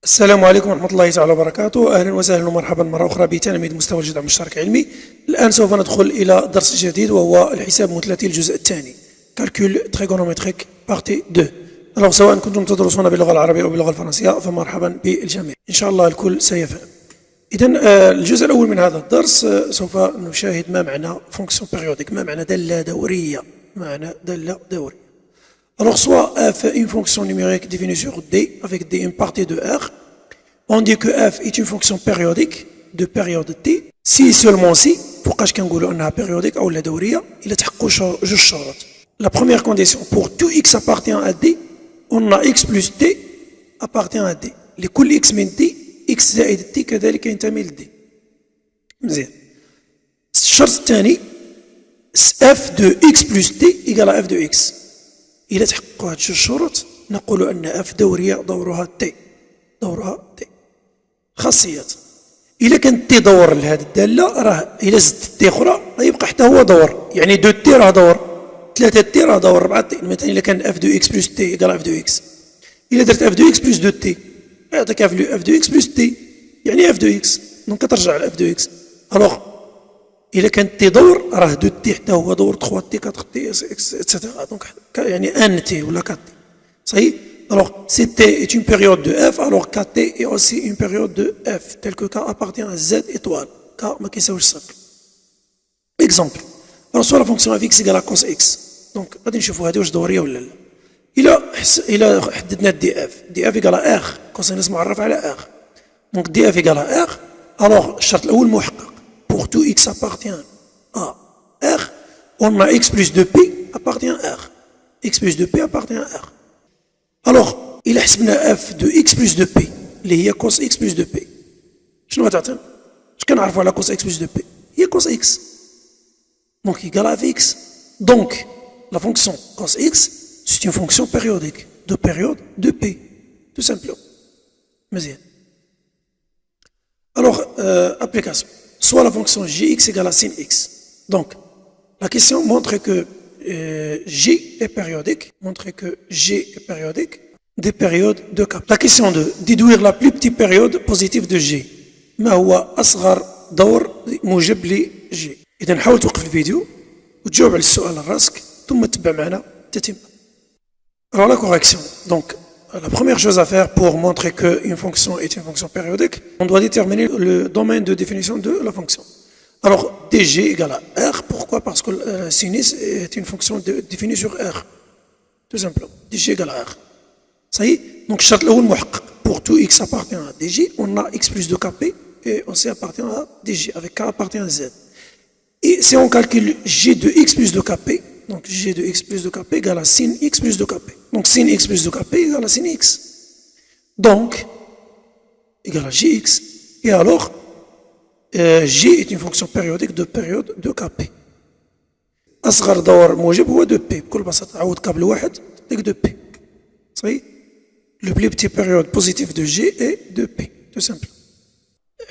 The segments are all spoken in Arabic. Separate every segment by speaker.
Speaker 1: السلام عليكم ورحمة الله تعالى وبركاته. أهلا وسهلا ومرحبا مرة أخرى بتلاميذ مستوى الجدع مشترك علمي. الآن سوف ندخل إلى درس جديد وهو الحساب المثلثي الجزء الثاني كالكول تريغونومتريك بارتي 2. Alors سواء كنتم تدرسون باللغة العربية أو باللغة الفرنسية فمرحبا بالجميع، إن شاء الله الكل سيفهم. إذن الجزء الأول من هذا الدرس سوف نشاهد ما معنى fonction périodique، ما معنى دالة دورية، ما معنى دالة دورية. Alors soit f est une fonction numérique définie sur D avec D une partie de R, on dit que f est une fonction périodique de période T si seulement si فوقاش كنقولوا انها périodique او لا دوريه الا تحققوا جوج شروط. La première condition pour tout x appartient à D on a x plus D appartient à D لكل x من D x زائد T كذلك ينتمي ل D. مزيان. الشرط الثاني f de x plus D égale à f de x. إذا تحققوا هاد الجوج شروط نقول أن f دورية دورها T، دورها T. خاصيات: إلا كانت T دور لهذه الدالة راه إلا زدت T أخرى غيبقى حتى هو دور، يعني 2 T راه دور، 3 T راه دور، 4 T. مثلا إلا كان f de x plus T إيكال f de x، إلا درت f de x plus 2 T يعطيك f de x plus T يعني f de x، دونك كترجع ل f de x. ألوغ إلا كانت تي دور راه 2 تي حتى هو دور 3 تي 4 تي اتسيتيرا، دونك يعني 1 تي ولا 4 تي. صحيح. Alors si T est une période de f, alors KT est aussi une période de f, tel que K appartient à Z étoile. K ما كيساويش صفر. Exemple. Alors soit la fonction f x égale à cos x. Donc غادي نشوفوا هذه واش دورية ولا لا. إلا حددنا دي اف، دي اف égale à r، كوسينوس معرف على r. Donc دي اف égale à r. Alors الشرط الأول محقق. Pour tout x appartient à R, on a x plus 2p appartient à R. x plus 2p appartient à R. Alors, il حسبنا f de x plus 2p اللي هي cos x plus 2p. شنو غتعطينا؟ اش كنعرفوا على cos x plus 2p؟ هي cos x. Donc égal à fx. Donc, la fonction cos x, c'est une fonction périodique de période de p, tout simplement. مزيان. Alors, application. Soit la fonction gx égale à sin x. Donc, la question montre que g est périodique, des périodes de K. La question 2, déduire la plus petite période positive de g. ما هو أصغر دور موجب ل g. إذا حاول توقف الفيديو وتجاوب على السؤال الراسك ثم تتبع معنا التتمة. Alors la correction. Donc, la première chose à faire pour montrer qu'une fonction est une fonction périodique, on doit déterminer le domaine de définition de la fonction. Alors, dg égale à r. Pourquoi? Parce que sinus est une fonction définie sur r. Tout simplement. dg égale à r. Ça y est. Donc, charte الأول محقق. Pour tout x appartient à dg, on a x plus 2kp et on c appartient à dg avec k appartient à z. Et si on calcule g de x plus 2kp, donc g de x plus 2kp égale à sin x plus 2kp. Donc sin x plus 2kp égale à sin x. Donc, égale à gx. Et alors, g est une fonction périodique de période de kp. أصغر دور موجب هو 2p. بكل بساطة عوض k بالواحد تعطيك 2p. صحيح؟ Le plus petit période positive de g est 2p. Tout simple.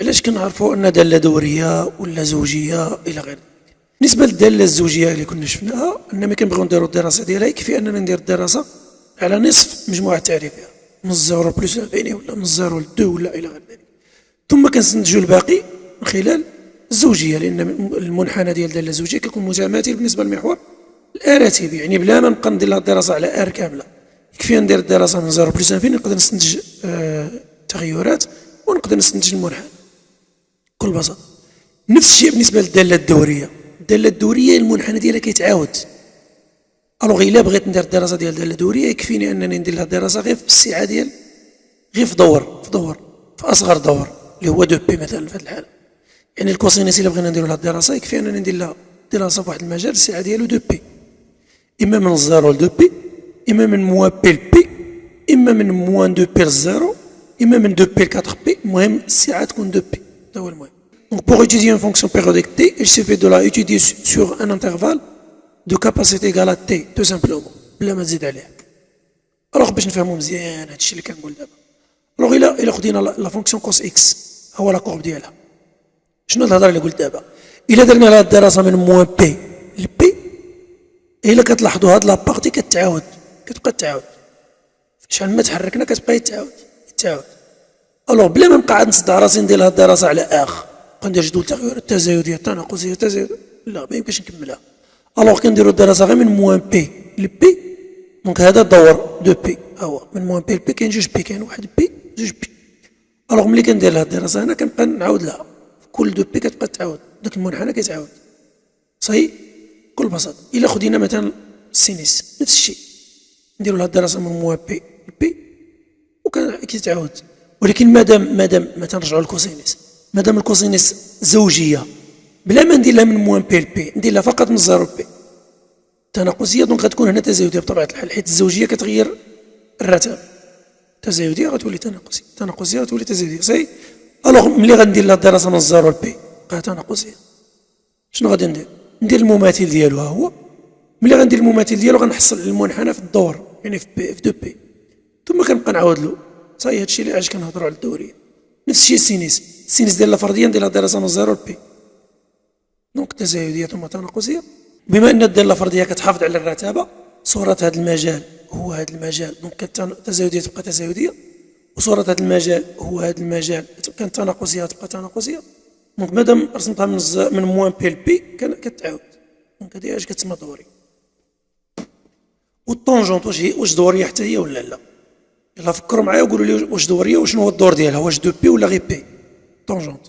Speaker 1: علاش كنعرفوا أن دالة دورية ولا زوجية إلى غير ذلك؟ بالنسبة للدالة الزوجية اللي كنا شفناها، أننا ملي كنبغيو نديرو الدراسة ديالها يكفي أننا ندير الدراسة على نصف مجموعة تعريفها، من الزيرو بلس الفيني ولا من الزيرو لدو ولا إلى غير ذلك. ثم كنستنتجو الباقي من خلال الزوجية، لأن المنحنى ديال الدالة الزوجية كيكون متماثل بالنسبة للمحور الآلتي، يعني بلا ما نبقى ندير لها الدراسة على ار كاملة، يكفي ندير الدراسة من زيرو بلس انفيني نقدر نستنتج تغيرات ونقدر نستنتج المنحنى بكل بساطة. نفس الشيء بالنسبة للدالة الدورية. الدالة الدورية المنحنى ديالها كيتعاود. الوغ إلا بغيت ندير الدراسة ديال الدالة الدورية يكفيني أنني ندير لها الدراسة غير في السعة ديال غير في أصغر دور اللي هو 2p مثلا في هذه الحالة. يعني الكوسينيس إلا بغينا نديرو لها الدراسة يكفي أنني ندير لها دراسة في واحد المجال السعة ديالو 2p. إما من الزيرو ل 2p، إما من موان بي ل بي، إما من موان 2p للزيرو، إما من 2p ل 4p. المهم السعة تكون 2p. هذا هو المهم. Donc pour étudier une fonction périodique t, il suffit de la étudier sur un intervalle de capacité égale à t, tout simplement, بلا ما تزيد عليها. Alors باش نفهمو مزيان هادشي اللي كنقول دابا. Alors إلا خدينا لا فونكسيون كوس اكس، ها هو لا كورب ديالها. شنو الهضره اللي قلت دابا؟ إلا درنا لها الدراسة من موان بي لبي، إلا كتلاحظوا هاد لابارتي كتعاود، كتبقى تعاود. شحال ما تحركنا كتبقى يتعاود. الوغ بلا ما نقعد نصدع راسي ندير هاد الدراسة على اخ، غندير جدول التغير التزايدية التناقصية التزايد، لا ما يمكنش نكملها. الوغ كنديرو الدراسة غير من موان بي لبي، دونك هذا دور دو بي، ها هو من موان بي لبي كاين جوج بي، كاين واحد بي جوج بي. الوغ ملي كندير لها الدراسة هنا كنبقى نعاود لها، كل دو بي كتبقى تعاود، داك المنحنى كيتعاود. صحيح؟ بكل بساطة. إلا خدينا مثلا السينيس نفس الشيء، نديرو لها الدراسة من موان بي لبي وكان كيتعاود. ولكن مادام ما تنرجعوا للكوسينيس، مادام الكوسينيس زوجية بلا ما ندير لها من موان بي لبي، ندير لها فقط من زيرو بي تناقصية، دونك غتكون هنا تزايدية بطبيعة الحال، حيت الزوجية كتغير الرتب، تزايدية غتولي تناقصية، تناقصية غتولي تزايدية. صحيح؟ الوغ ملي غندير لها الدراسة من زيرو لبي بقى تناقصية، شنو غادي ندير؟ ندير المماثل ديالو ها هو، ملي غندير المماثل ديالو غنحصل المنحنى في الدور، يعني في دو بي، ثم كنبقى نعاود له. صحيح هادشي اللي علاش كنهضروا على الدورية. نفس الشيء السينيس ديال الفردية ندير لها دراسة من زيرو لبي، دونك تزايدية ثم تناقصية. بما ان الدالة الفردية كتحافظ على الرتابة، صورة هذا المجال هو هذا المجال، دونك التزايدية تبقى تزايدية، وصورة هذا المجال هو هذا المجال، كانت تناقصية تبقى تناقصية. دونك مادام رسمتها من موان بي لبي كتعاود، دونك هذه علاش كتسمى دوري. والطونجونت واش دورية حتى هي ولا لا؟ يلا فكروا معايا وقولوا لي واش دورية وشنو هو الدور ديالها، واش دو بي ولا غير بي؟ طونجونت.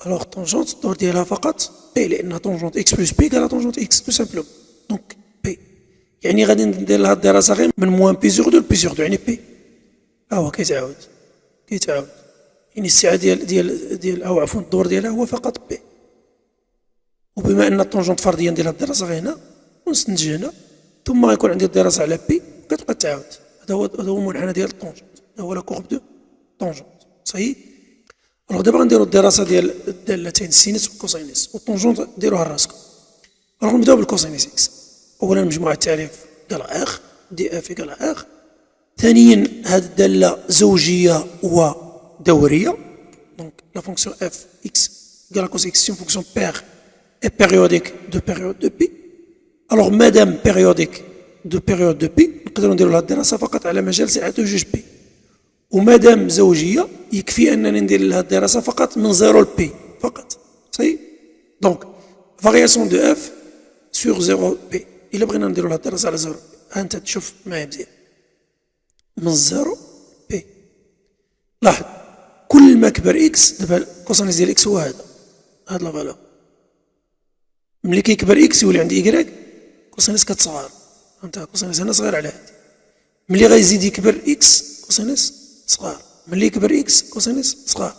Speaker 1: الوغ طونجونت الدور ديالها فقط بي، لان طونجونت اكس بلس بي قال طونجونت اكس تو سامبلوم، دونك بي. يعني غادي ندير لها الدراسة غير من موان بي سيغ دو لبي سيغ دو، يعني بي. ها هو كيتعاود يعني السعة ديال او عفوا الدور ديالها هو فقط بي. وبما ان الطونجونت فردية ندير لها الدراسة غير هنا ونستنتج هنا، ثم غيكون عندي الدراسة على بي كتبقى تعاود. هذا هو المنحنى ديال الطونجونت، هذا هو لا كورب دو طونجونت. صحيح؟ الوغ دابا غنديرو الدراسة ديال الدالتين السينيس والكوسينيس والطونجونت ديروها راسكم. الوغ نبداو بالكوسينيس اكس. اولا مجموعة التعريف قال اخ دي اف قال اخ. ثانيا هذه الدالة زوجية ودورية، دونك لا فونكسيون اف اكس قال كوس اكس اون فونكسيون بير اي بيريوديك دو بيريود دو بي. الوغ مادام بيريوديك دو بيريود دو بي نقدروا نديروا لها الدراسة فقط على مجال سعة جوج بي. ومادام زوجية يكفي أنني ندير لها الدراسة فقط من زيرو لبي فقط. صحيح؟ دونك فارياسيون دو اف سور زيرو بي. إلا بغينا نديرو لها الدراسة على زيرو بي، ها أنت تشوف معايا مزيان من زيرو بي. لاحظ كل ما كبر اكس، دابا الكوسينيس ديال اكس هو هذا لا فالور، ملي كيكبر اكس يولي عندي ايكغيك كوسينيس كتصغر، فهمت؟ كوسينيس هنا صغير على هادي. ملي غيزيد يكبر اكس كوسينيس صغار، ملي يكبر اكس كوسينيس صغار.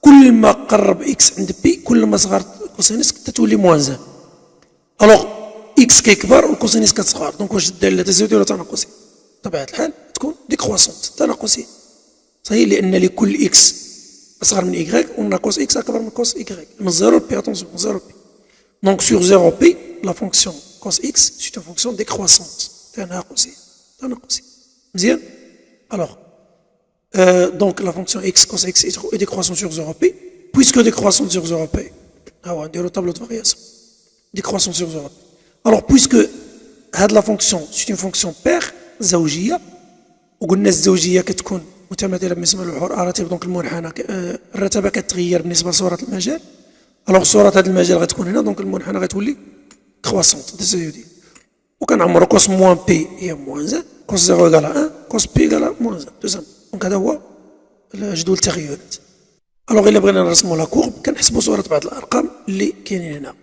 Speaker 1: كل ما قرب اكس عند بي كل ما صغر كوسينيس تتولي موازان. الوغ اكس كيكبر والكوسينيس كتصغر، دونك واش الداله تزايديه ولا تناقصيه؟ بطبيعه الحال تكون ديكرواسونت تناقصيه. صحيح؟ لان لكل اكس اصغر من ايكغيك وناقص اكس اكبر من كوس ايكغيك من زيرو بي. اتونسيون من زيرو بي. دونك سور زيرو بي لا فونكسيون كوس اكس سي اون فونكسيون ديكرواسونت تناقصيه. مزيان؟ الوغ donc la fonction x cos x est décroissante sur 0p, puisque décroissante sur 0p, on dirait le tableau de variation, décroissante sur 0p. Alors, puisque la fonction, c'est une fonction paire, زوجية، وقلنا الزوجية كتكون متماثلة بالنسبة للراتب، دونك المنحنى الرتبة كتغير بالنسبة لصورة المجال. الوغ صورة هذا المجال غتكون هنا، دونك المنحنى غتولي كرواسونت تزايدية، وكنعمرو كوس موان بي هي موان زان، كوس زيرو إيكال 1، كوس بي إيكال موان زان، تو سامبل. دونك هذا هو جدول التغيرات. الوغ إلا بغينا نرسمو لا كورب كنحسبو صورة بعض الأرقام اللي كاينين هنا،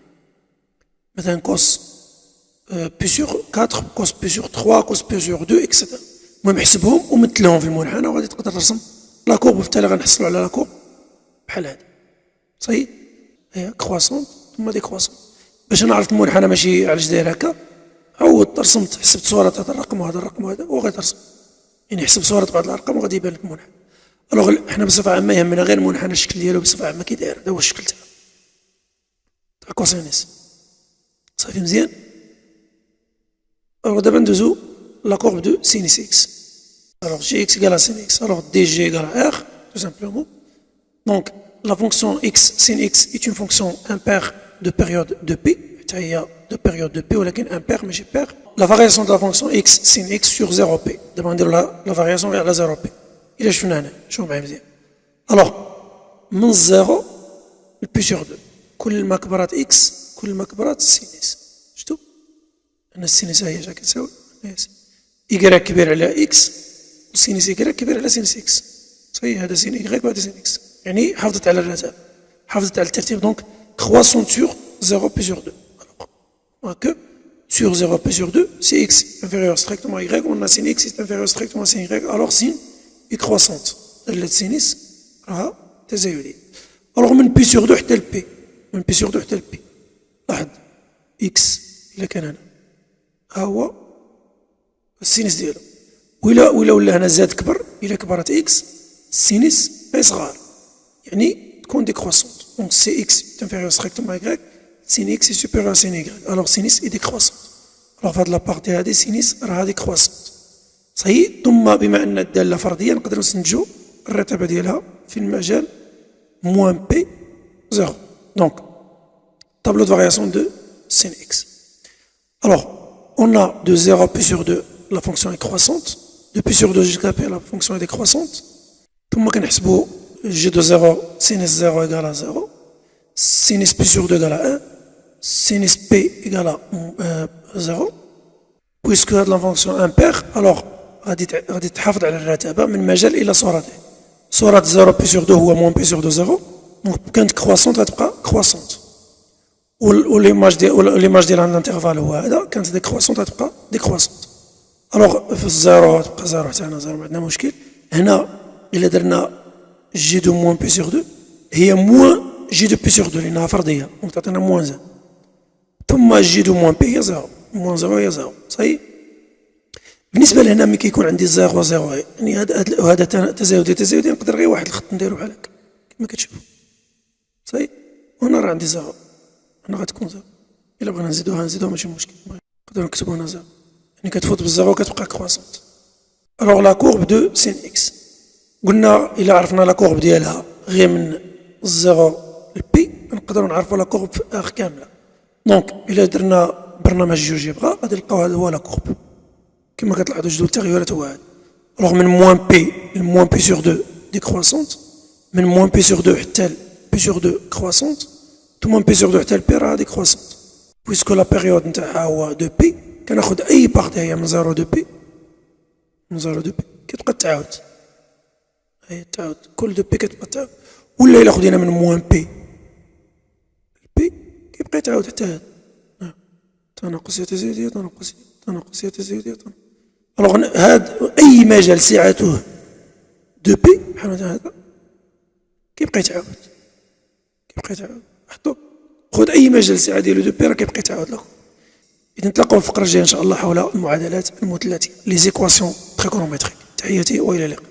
Speaker 1: مثلا كوس بي سور 4، كوس بي سور 3، كوس بي سور 2 إكسيتيرا. المهم حسبهم ومثلهم في المنحنى وغادي تقدر ترسم لا كورب، وبالتالي غنحصلو على لا كورب بحال هادي. صحيح؟ هي كرواسونت ثم ديكرواسونت. باش نعرف المنحنى ماشي علاش داير هكا، عوضت رسمت حسبت صورة هذا الرقم وهذا الرقم وهذا وغترسم، يعني حسب صورة بعض الأرقام وغادي يبان لك المنحنى. الوغ حنا بصفة عامة يهمنا غير المنحنى الشكل ديالو بصفة عامة كي داير، هذا هو الشكل تاعو تاع كوسينيس. صافي مزيان؟ الوغ دابا ندوزو لا كورب دو سينيس اكس. الوغ جي اكس إيكال سين اكس، الوغ دي جي إيكال ار تو سامبلومون. دونك لا فونكسيون اكس سين اكس est une fonction impaire de période de p، حتى هي de période de p ولكن impaire ماشي paire. La variation de la fonction x sin x sur 0p. دابا نديرو la variation vers la 0p. إلا شفنا هنا شوف معايا مزيان. الوغ من الزيرو البي سور دو كل ما كبرات إكس كل ما كبرات السينيس. شفتو؟ أن السينيس هي جا كتساوي إيكغيك كبير على إكس وسينيس إيكغيك كبير على سينيس إكس. صحيح هذا سين إيكغيك وهذا سين إكس، يعني حافظت على الرتب حافظت على الترتيب. دونك كرواسون سور 0 بي سور 2. Alors que sur 0 p sur 2, c'est x inférieur strictement à y, on a sin x est inférieur strictement à sin y, alors sin est croissante. La sinus, تزايدية. Alors من p sur 2 حتى ل p، من p sur 2 حتى ل p. لاحظ x إلا كان هنا ها هو السينس ديالو، ولا هنا زاد كبر، إلا كبرت x السينس غيصغر، يعني تكون ديكروسونت. دونك سي x est inférieur strictement à y. sin x est supérieur à sin y. Alors sinus est décroissant. Alors في هذه لابارتي هذه sinus راها ديكروسونت. صحيح. ثم بما أن الدالة فردية نقدروا نستنتجوا الرتبة ديالها في المجال موان بي زيرو. دونك tableau de variation de sin x. Alors on a de 0 pi sur 2 la fonction est croissante, de pi sur 2 jusqu'à p la fonction est décroissante. ثم كنحسبوا g de 0 sinus 0 égale à 0, sinus pi sur 2 égale à 1, sinus p égale à 0. Puisque هاد لا فونكسيون امبير الوغ غادي تحافظ على الرتبه من مجال الى صورتين. صوره 0 بي سور 2 هو موان بي سور 2 0، دونك كانت كرواسونت غتبقى كرواسونت، وليماج ديال الانترفال هو هذا، كانت ديكرواسونت غتبقى ديكرواسونت. الوغ في الزيرو غتبقى زيرو حتى هنا زيرو، ما عندنا مشكل. هنا الا درنا جي دو موان بي سور 2 هي موان جي دو بي سور 2 لانها فرديه، دونك تعطينا موان زان. ثم جي دو موان بي هي زيرو، موان زيرو هي زيرو. صحيح. بالنسبه لهنا ملي كيكون عندي زيرو زيرو، يعني هذا تزايدي نقدر غير واحد الخط نديرو بحال هكا كما كتشوفوا. صحيح. وهنا راه عندي زيرو، هنا غتكون زيرو. الا بغينا نزيدوها ماشي مشكل، نقدروا نكتبوا هنا زيرو، يعني كتفوت بالزيرو كتبقى كرواسونت. الوغ لا كورب دو سين اكس قلنا الا عرفنا لا كورب ديالها غير من الزيرو لبي نقدروا نعرفوا لا كورب في اخ كامله. دونك الا درنا برنامج جيوجيبرا غادي نلقاو هذا هو لا كورب كما كتلاحظوا جدول التغيرات هو هذا. الوغ من موان بي لموان بي سور 2 ديكرواسونت، من موان بي سور 2 حتى بي سور 2 كرواسونت، ثم بي سور 2 حتى بي راه ديكرواسونت. بويسكو لا بيريود نتاعها هو 2 بي، كناخذ اي بارتي هي من 0 2 بي، من 0 2 بي كتبقى تعاود، هي تعاود كل 2 بي كتبقى تعاود. ولا الا خدينا من موان بي بي كيبقى يتعاود حتى هذا، تناقصية تزايدية تناقصية تزايدية. الوغ هاد اي مجال سعته 2 بي بحال هذا كيبقى يتعاود حطو خذ اي مجال سعه ديالو 2 بي راه كيبقى يتعاود لكم. اذا نتلاقاو في الفقره الجايه ان شاء الله حول المعادلات المثلثيه لي زيكواسيون تريكونوميتريك. تحياتي والى اللقاء.